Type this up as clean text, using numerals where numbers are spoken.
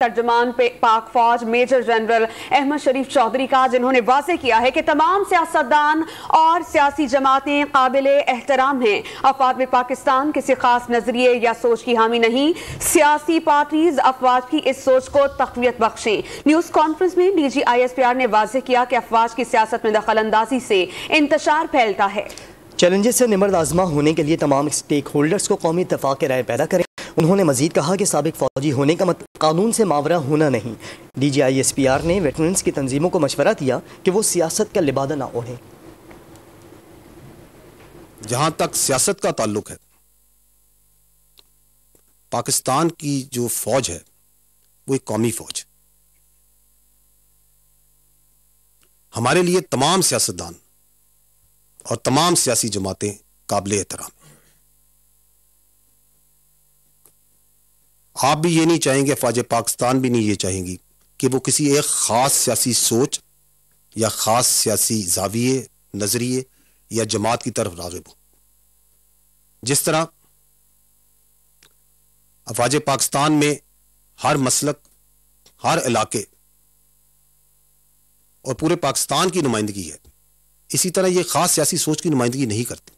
ترجمان پاک فوج میجر جنرل احمد شریف چودھری کا، جنہوں نے واضح کیا ہے کہ تمام سیاستدان اور سیاسی جماعتیں قابل احترام ہیں۔ افواج پاکستان کسی خاص نظریے یا سوچ کی حامی نہیں، سیاسی پارٹیز افواج کی اس سوچ کو تقویت بخشیں۔ نیوز کانفرنس میں ڈی جی ISPR نے واضح کیا کہ افواج کی سیاست میں دخل اندازی سے انتشار پھیلتا ہے۔ چیلنجز سے نمرد آزما ہونے کے لیے تمام اسٹیک ہولڈرز کو قومی اتفاق کی رائے پیدا کریں۔ انہوں نے مزید کہا کہ سابق فوجی ہونے کا مطلب قانون سے ماورا ہونا نہیں۔ ڈی جی ISPR نے ویٹرنز کی تنظیموں کو مشورہ دیا کہ وہ سیاست کا لبادہ نہ اوڑھیں۔ جہاں تک سیاست کا تعلق ہے، پاکستان کی جو فوج ہے وہ ایک قومی فوج، ہمارے لیے تمام سیاستدان اور تمام سیاسی جماعتیں قابل احترام ہیں۔ آپ بھی یہ نہیں چاہیں گے، فوج پاکستان بھی نہیں یہ چاہیں گی کہ وہ کسی ایک خاص سیاسی سوچ یا خاص سیاسی زاویے، نظریے یا جماعت کی طرف راغب ہو۔ جس طرح افواج پاکستان میں ہر مسلک، ہر علاقے اور پورے پاکستان کی نمائندگی ہے، اسی طرح یہ خاص سیاسی سوچ کی نمائندگی نہیں کرتے۔